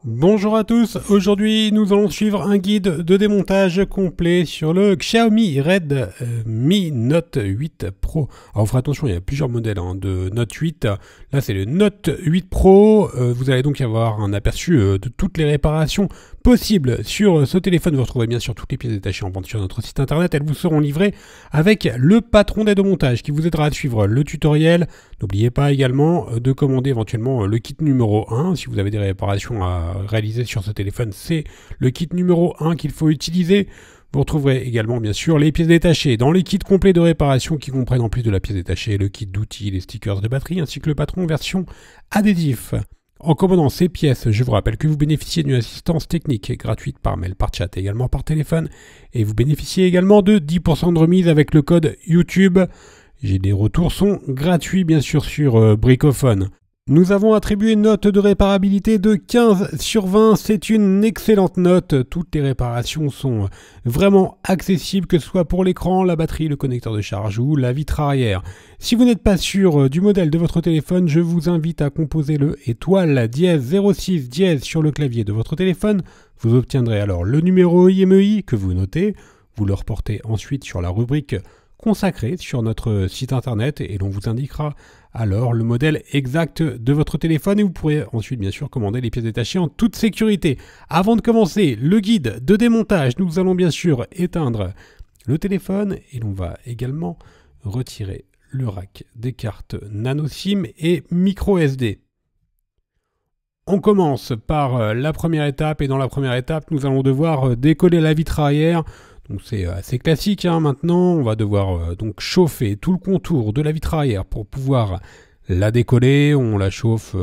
Bonjour à tous, aujourd'hui nous allons suivre un guide de démontage complet sur le Xiaomi Redmi Note 8 Pro. Alors faites attention, il y a plusieurs modèles de Note 8, là c'est le Note 8 Pro, vous allez donc avoir un aperçu de toutes les réparations possibles sur ce téléphone. Vous retrouverez bien sûr toutes les pièces détachées en vente sur notre site internet, elles vous seront livrées avec le patron d'aide au montage qui vous aidera à suivre le tutoriel. N'oubliez pas également de commander éventuellement le kit numéro 1 si vous avez des réparations à réaliser sur ce téléphone, c'est le kit numéro 1 qu'il faut utiliser. Vous retrouverez également bien sûr les pièces détachées dans les kits complets de réparation qui comprennent en plus de la pièce détachée le kit d'outils, les stickers de batterie ainsi que le patron version adhésif. En commandant ces pièces, je vous rappelle que vous bénéficiez d'une assistance technique gratuite par mail, par chat et également par téléphone, et vous bénéficiez également de 10% de remise avec le code YouTube. Les retours sont gratuits bien sûr sur Bricophone. Nous avons attribué une note de réparabilité de 15 sur 20, c'est une excellente note, toutes les réparations sont vraiment accessibles, que ce soit pour l'écran, la batterie, le connecteur de charge ou la vitre arrière. Si vous n'êtes pas sûr du modèle de votre téléphone, je vous invite à composer le étoile dièse 06 dièse sur le clavier de votre téléphone, vous obtiendrez alors le numéro IMEI que vous notez, vous le reportez ensuite sur la rubrique consacrée sur notre site internet et l'on vous indiquera alors le modèle exact de votre téléphone et vous pourrez ensuite bien sûr commander les pièces détachées en toute sécurité. Avant de commencer le guide de démontage, nous allons bien sûr éteindre le téléphone et l'on va également retirer le rack des cartes nano SIM et micro SD. On commence par la première étape et dans la première étape nous allons devoir décoller la vitre arrière. Donc c'est assez classique maintenant, on va devoir donc chauffer tout le contour de la vitre arrière pour pouvoir la décoller. On la chauffe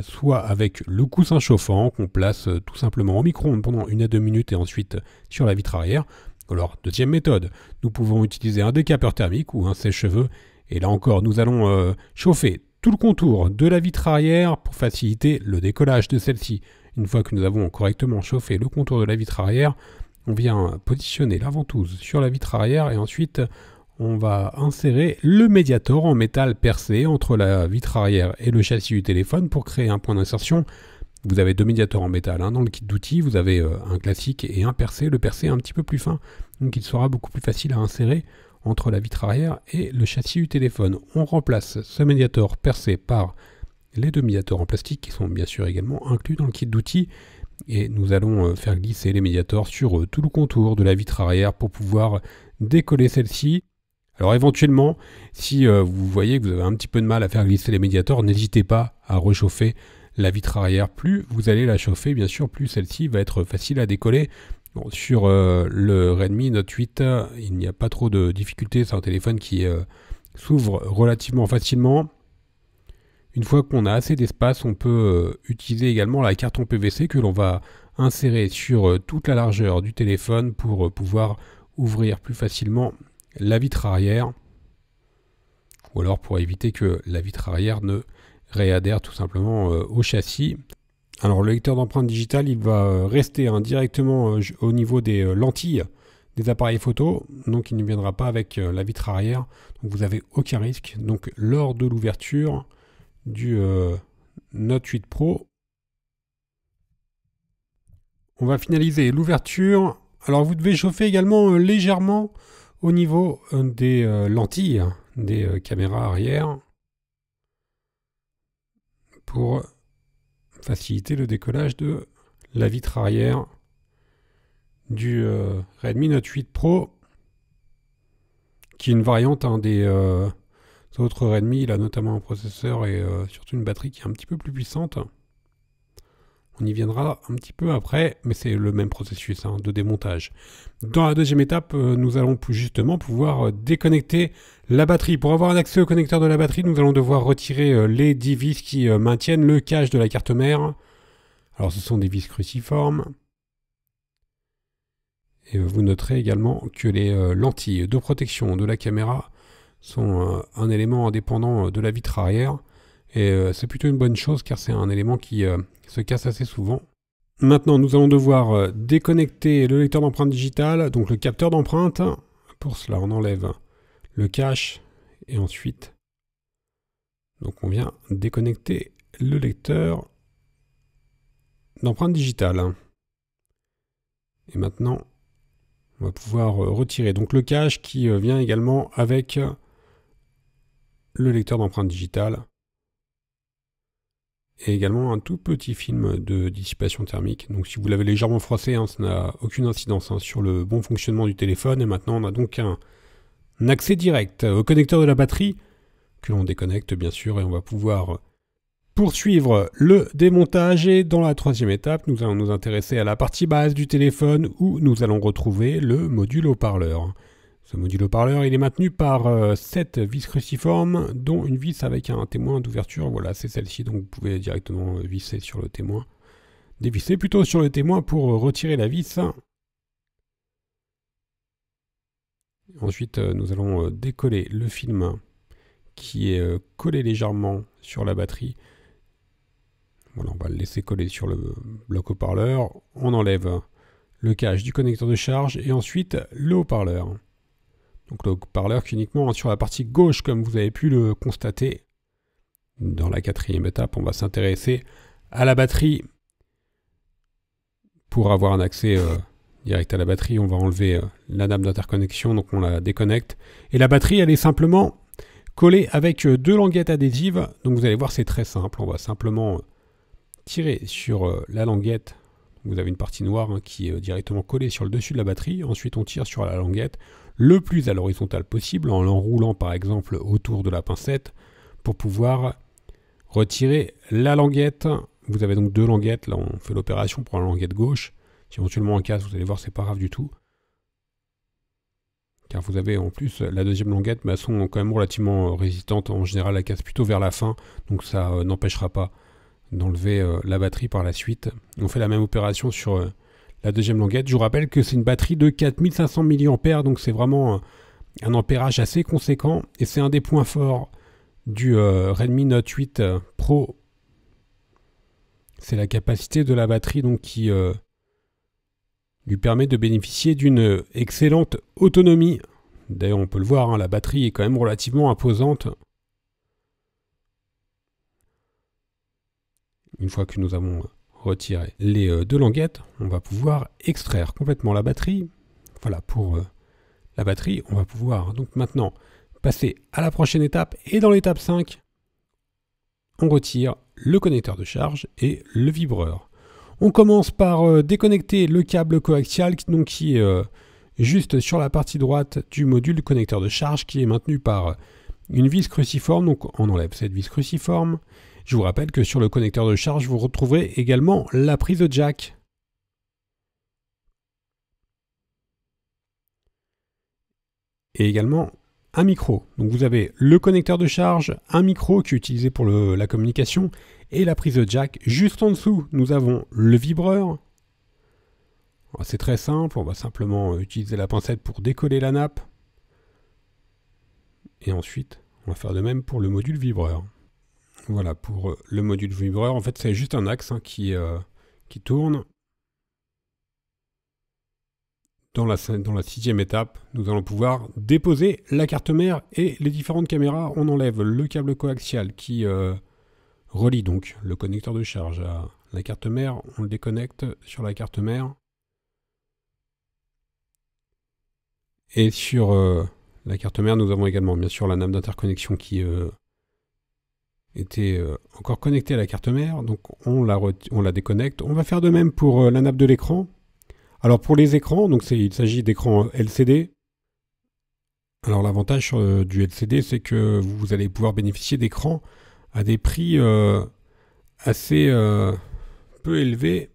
soit avec le coussin chauffant qu'on place tout simplement au micro-ondes pendant 1 à 2 minutes et ensuite sur la vitre arrière. Alors deuxième méthode, nous pouvons utiliser un décapeur thermique ou un sèche-cheveux et là encore nous allons chauffer tout le contour de la vitre arrière pour faciliter le décollage de celle-ci. Une fois que nous avons correctement chauffé le contour de la vitre arrière, on vient positionner la ventouse sur la vitre arrière et ensuite on va insérer le médiator en métal percé entre la vitre arrière et le châssis du téléphone pour créer un point d'insertion. Vous avez 2 médiators en métal dans le kit d'outils, vous avez un classique et un percé, le percé est un petit peu plus fin, donc il sera beaucoup plus facile à insérer entre la vitre arrière et le châssis du téléphone. On remplace ce médiator percé par les 2 médiators en plastique qui sont bien sûr également inclus dans le kit d'outils. Et nous allons faire glisser les médiators sur tout le contour de la vitre arrière pour pouvoir décoller celle-ci. Alors éventuellement, si vous voyez que vous avez un petit peu de mal à faire glisser les médiators, n'hésitez pas à réchauffer la vitre arrière. Plus vous allez la chauffer, bien sûr, plus celle-ci va être facile à décoller. Bon, sur le Redmi Note 8, il n'y a pas trop de difficultés, c'est un téléphone qui s'ouvre relativement facilement. Une fois qu'on a assez d'espace, on peut utiliser également la carte en PVC que l'on va insérer sur toute la largeur du téléphone pour pouvoir ouvrir plus facilement la vitre arrière ou alors pour éviter que la vitre arrière ne réadhère tout simplement au châssis. Alors le lecteur d'empreintes digitales, il va rester directement au niveau des lentilles des appareils photo, donc il ne viendra pas avec la vitre arrière, donc vous n'avez aucun risque. Donc lors de l'ouverture du Note 8 Pro, on va finaliser l'ouverture. Alors vous devez chauffer également légèrement au niveau des lentilles des caméras arrière pour faciliter le décollage de la vitre arrière du Redmi Note 8 Pro, qui est une variante des autres Redmi. Il a notamment un processeur et surtout une batterie qui est un petit peu plus puissante. On y viendra un petit peu après, mais c'est le même processus de démontage. Dans la deuxième étape, nous allons justement pouvoir déconnecter la batterie. Pour avoir un accès au connecteur de la batterie, nous allons devoir retirer les 10 vis qui maintiennent le cache de la carte mère. Alors ce sont des vis cruciformes. Et vous noterez également que les lentilles de protection de la caméra sont un élément indépendant de la vitre arrière. Et c'est plutôt une bonne chose car c'est un élément qui se casse assez souvent. Maintenant, nous allons devoir déconnecter le lecteur d'empreintes digitales, donc le capteur d'empreintes. Pour cela, on enlève le cache et ensuite, donc on vient déconnecter le lecteur d'empreinte digitale. Et maintenant, on va pouvoir retirer donc le cache qui vient également avec le lecteur d'empreinte digitale. Et également un tout petit film de dissipation thermique. Donc si vous l'avez légèrement froissé, hein, ça n'a aucune incidence hein, sur le bon fonctionnement du téléphone. Et maintenant on a donc un accès direct au connecteur de la batterie, que l'on déconnecte bien sûr, et on va pouvoir poursuivre le démontage. Et dans la troisième étape, nous allons nous intéresser à la partie basse du téléphone où nous allons retrouver le module haut-parleur. Ce module haut-parleur, il est maintenu par 7 vis cruciformes, dont une vis avec un témoin d'ouverture. Voilà, c'est celle-ci, donc vous pouvez directement visser sur le témoin. Dévisser plutôt sur le témoin pour retirer la vis. Ensuite, nous allons décoller le film qui est collé légèrement sur la batterie. Voilà, on va le laisser coller sur le bloc haut-parleur. On enlève le cache du connecteur de charge et ensuite le haut-parleur. Donc le haut-parleur qui est uniquement sur la partie gauche, comme vous avez pu le constater. Dans la quatrième étape, on va s'intéresser à la batterie. Pour avoir un accès direct à la batterie, on va enlever la nappe d'interconnexion, donc on la déconnecte. Et la batterie, elle est simplement collée avec 2 languettes adhésives. Donc vous allez voir, c'est très simple. On va simplement tirer sur la languette. Vous avez une partie noire hein, qui est directement collée sur le dessus de la batterie. Ensuite, on tire sur la languette le plus à l'horizontale possible, en l'enroulant par exemple autour de la pincette, pour pouvoir retirer la languette. Vous avez donc 2 languettes. Là, on fait l'opération pour la languette gauche. Si éventuellement on casse, vous allez voir, c'est pas grave du tout. Car vous avez en plus la deuxième languette, mais elles sont quand même relativement résistantes. En général, elles cassent plutôt vers la fin, donc ça n'empêchera pas d'enlever la batterie par la suite. On fait la même opération sur la deuxième languette. Je vous rappelle que c'est une batterie de 4500 mAh, donc c'est vraiment un ampérage assez conséquent. Et c'est un des points forts du Redmi Note 8 Pro. C'est la capacité de la batterie donc, qui lui permet de bénéficier d'une excellente autonomie. D'ailleurs, on peut le voir, hein, la batterie est quand même relativement imposante. Une fois que nous avons retiré les 2 languettes, on va pouvoir extraire complètement la batterie. Voilà pour la batterie. On va pouvoir donc maintenant passer à la prochaine étape. Et dans l'étape 5, on retire le connecteur de charge et le vibreur. On commence par déconnecter le câble coaxial qui est juste sur la partie droite du module connecteur de charge qui est maintenu par une vis cruciforme. Donc on enlève cette vis cruciforme. Je vous rappelle que sur le connecteur de charge, vous retrouverez également la prise jack. Et également un micro. Donc vous avez le connecteur de charge, un micro qui est utilisé pour la communication et la prise jack. Juste en dessous, nous avons le vibreur. C'est très simple, on va simplement utiliser la pincette pour décoller la nappe. Et ensuite, on va faire de même pour le module vibreur. Voilà, pour le module vibreur, en fait, c'est juste un axe hein, qui tourne. Dans la 6e étape, nous allons pouvoir déposer la carte mère et les différentes caméras. On enlève le câble coaxial qui relie donc le connecteur de charge à la carte mère. On le déconnecte sur la carte mère. Et sur la carte mère, nous avons également bien sûr la nappe d'interconnexion qui était encore connectée à la carte mère. Donc on la déconnecte. On va faire de même pour la nappe de l'écran. Alors pour les écrans, donc il s'agit d'écrans LCD. Alors l'avantage du LCD, c'est que vous allez pouvoir bénéficier d'écrans à des prix assez peu élevés.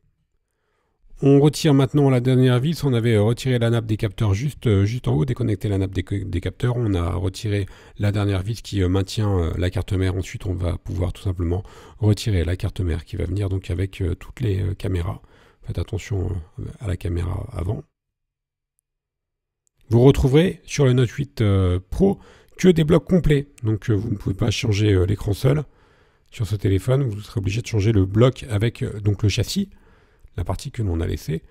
On retire maintenant la dernière vis. On avait retiré la nappe des capteurs juste en haut, déconnecté la nappe des capteurs. On a retiré la dernière vis qui maintient la carte mère. Ensuite, on va pouvoir tout simplement retirer la carte mère qui va venir donc avec toutes les caméras. Faites attention à la caméra avant. Vous retrouverez sur le Note 8 Pro que des blocs complets. Donc vous ne pouvez pas changer l'écran seul sur ce téléphone. Vous serez obligé de changer le bloc avec donc le châssis, la partie que l'on a laissée,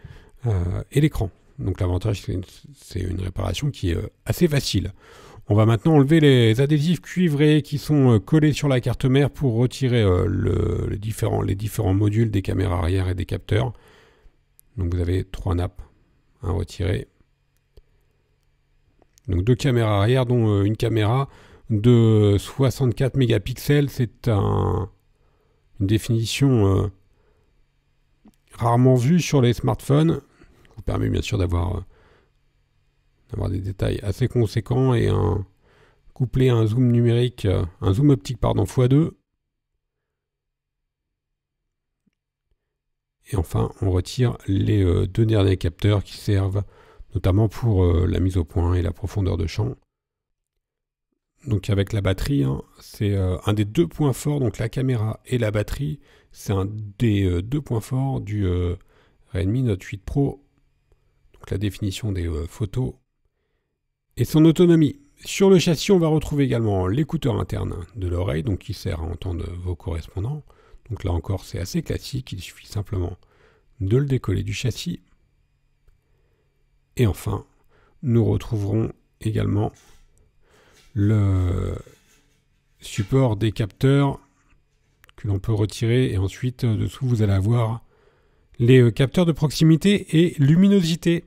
et l'écran. Donc l'avantage, c'est une réparation qui est assez facile. On va maintenant enlever les adhésifs cuivrés qui sont collés sur la carte mère pour retirer les différents modules des caméras arrière et des capteurs. Donc vous avez 3 nappes à retirer. Donc 2 caméras arrière, dont une caméra de 64 mégapixels. C'est une définition rarement vue sur les smartphones. Ça vous permet bien sûr d'avoir des détails assez conséquents et couplé à un zoom numérique, un zoom optique pardon, x2. Et enfin, on retire les 2 derniers capteurs qui servent notamment pour la mise au point et la profondeur de champ. Donc avec la batterie, hein, c'est un des 2 points forts, donc la caméra et la batterie, c'est un des 2 points forts du Redmi Note 8 Pro. Donc la définition des photos et son autonomie. Sur le châssis, on va retrouver également l'écouteur interne de l'oreille, donc qui sert à entendre vos correspondants. Donc là encore, c'est assez classique, il suffit simplement de le décoller du châssis. Et enfin, nous retrouverons également le support des capteurs que l'on peut retirer. Et ensuite, dessous, vous allez avoir les capteurs de proximité et luminosité.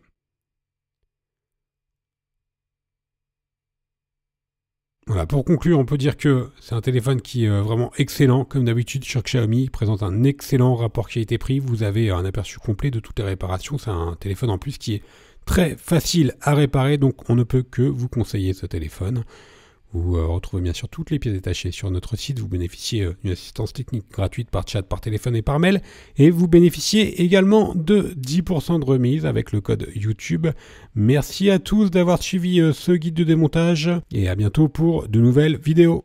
Voilà, pour conclure, on peut dire que c'est un téléphone qui est vraiment excellent. Comme d'habitude sur Xiaomi, il présente un excellent rapport qualité-prix. Vous avez un aperçu complet de toutes les réparations. C'est un téléphone en plus qui est très facile à réparer, donc on ne peut que vous conseiller ce téléphone. Vous retrouvez bien sûr toutes les pièces détachées sur notre site. Vous bénéficiez d'une assistance technique gratuite par chat, par téléphone et par mail. Et vous bénéficiez également de 10% de remise avec le code YouTube. Merci à tous d'avoir suivi ce guide de démontage et à bientôt pour de nouvelles vidéos.